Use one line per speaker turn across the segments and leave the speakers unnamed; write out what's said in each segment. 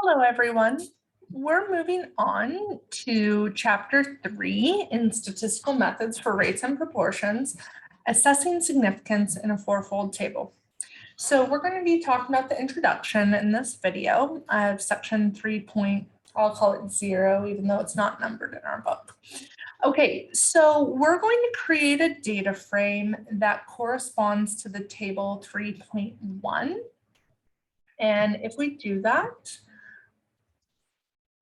Hello, everyone. We're moving on to Chapter 3 in Statistical Methods for Rates and Proportions, Assessing Significance in a Fourfold Table. So we're going to be talking about the introduction in this video of Section 3. I'll call it 0, even though it's not numbered in our book. Okay, so we're going to create a data frame that corresponds to the table 3.1. And if we do that,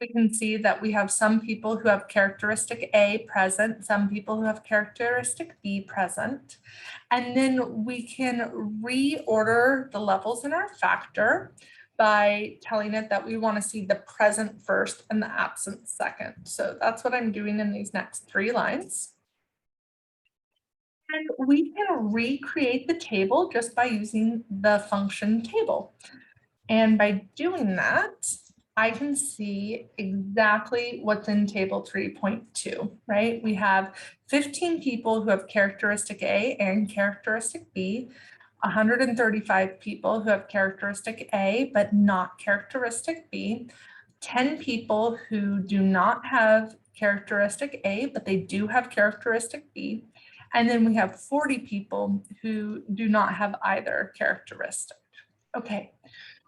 we can see that we have some people who have characteristic A present, some people who have characteristic B present. And then we can reorder the levels in our factor by telling it that we want to see the present first and the absent second. So that's what I'm doing in these next 3 lines. And we can recreate the table just by using the function table. And by doing that, I can see exactly what's in table 3.2, right? We have 15 people who have characteristic A and characteristic B, 135 people who have characteristic A but not characteristic B, 10 people who do not have characteristic A, but they do have characteristic B, and then we have 40 people who do not have either characteristic. Okay.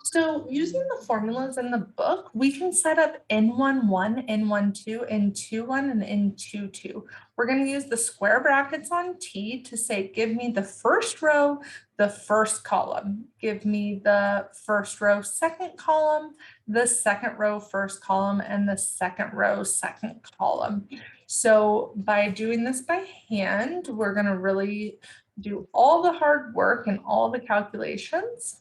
So using the formulas in the book, we can set up N11, N12, N21, and N22. We're going to use the square brackets on T to say, give me the first row, the first column. Give me the first row, second column, the second row, first column, and the second row, second column. So by doing this by hand, we're going to really do all the hard work and all the calculations.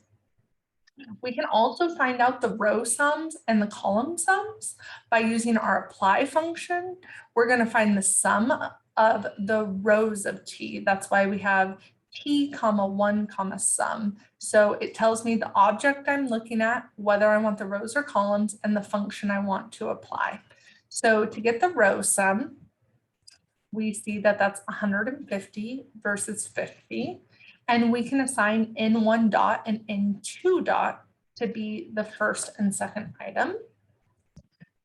We can also find out the row sums and the column sums by using our apply function. We're going to find the sum of the rows of T. That's why we have T, 1, sum. So it tells me the object I'm looking at, whether I want the rows or columns, and the function I want to apply. So to get the row sum, we see that that's 150 versus 50. And we can assign N1 dot and N2 dot to be the first and second item.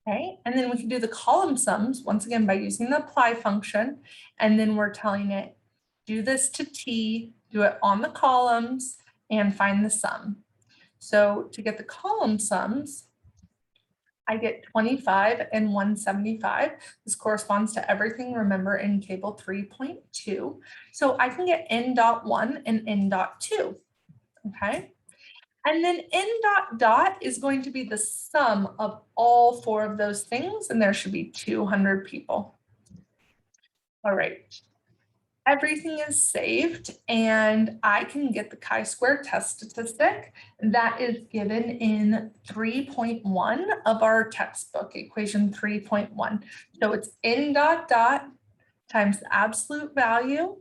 Okay, and then we can do the column sums once again by using the apply function. And then we're telling it, do this to T, do it on the columns, and find the sum. So to get the column sums, I get 25 and 175. This corresponds to everything, remember, in table 3.2. So I can get N.1 and N.2, okay? And then N.dot is going to be the sum of all 4 of those things, and there should be 200 people. All right. Everything is saved, and I can get the chi-square test statistic that is given in 3.1 of our textbook, equation 3.1. So it's N.dot times the absolute value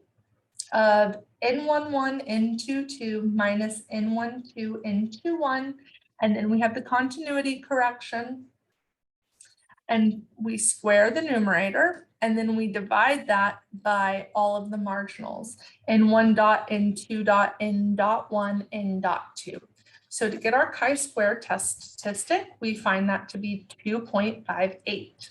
of N11, N22 minus N12, N21, and then we have the continuity correction, and we square the numerator, and then we divide that by all of the marginals, N1 dot, N2 dot, N.1, N.2. So to get our chi-square test statistic, we find that to be 2.58.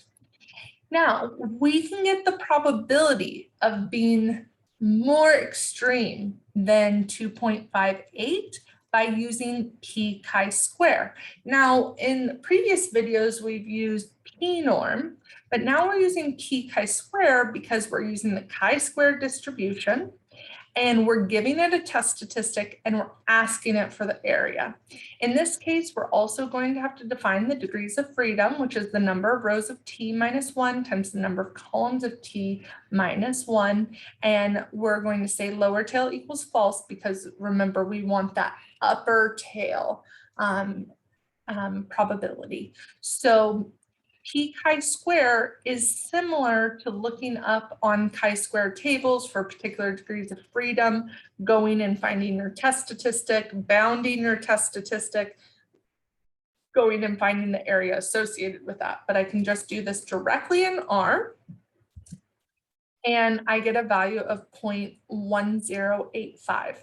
Now, we can get the probability of being more extreme than 2.58 by using p chi-square. Now, in previous videos, we've used p-norm, but now we're using p chi-square because we're using the chi-square distribution, and we're giving it a test statistic, and we're asking it for the area. In this case, we're also going to have to define the degrees of freedom, which is the number of rows of T minus 1 times the number of columns of T minus 1. And we're going to say lower tail equals false because remember, we want that upper tail probability. So p chi-square is similar to looking up on chi-square tables for particular degrees of freedom, going and finding your test statistic, bounding your test statistic, going and finding the area associated with that. But I can just do this directly in R, and I get a value of 0.1085.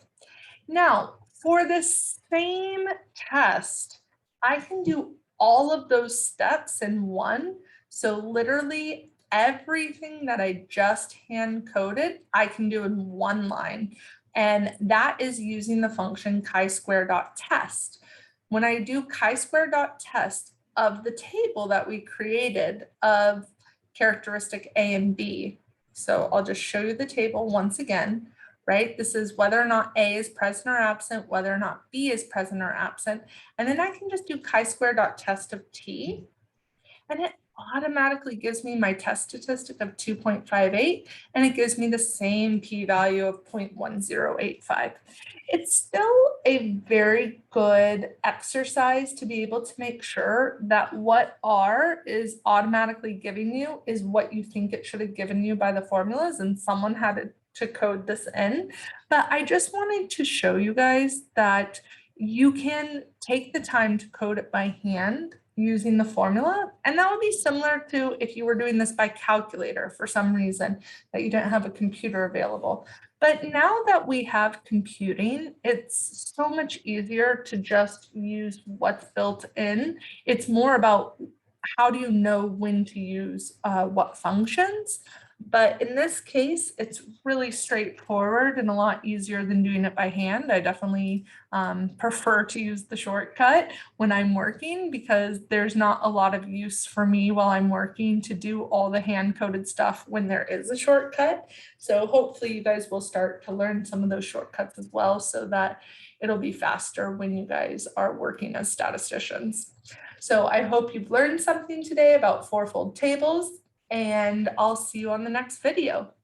Now, for this same test, I can do all of those steps in one. So literally everything that I just hand coded, I can do in one line. And that is using the function chi-square.test. When I do chi-square.test of the table that we created of characteristic A and B, so I'll just show you the table once again, right? This is whether or not A is present or absent, whether or not B is present or absent. And then I can just do chi-square.test of T, and it automatically gives me my test statistic of 2.58, and it gives me the same p-value of 0.1085. It's still a very good exercise to be able to make sure that what R is automatically giving you is what you think it should have given you by the formulas, and someone had to code this in. But I just wanted to show you guys that you can take the time to code it by hand using the formula. And that would be similar to if you were doing this by calculator for some reason that you didn't have a computer available. But now that we have computing, it's so much easier to just use what's built in. It's more about how do you know when to use what functions. But in this case, it's really straightforward and a lot easier than doing it by hand. I definitely prefer to use the shortcut when I'm working because there's not a lot of use for me while I'm working to do all the hand-coded stuff when there is a shortcut. So hopefully you guys will start to learn some of those shortcuts as well so that it'll be faster when you guys are working as statisticians. So I hope you've learned something today about fourfold tables, and I'll see you on the next video.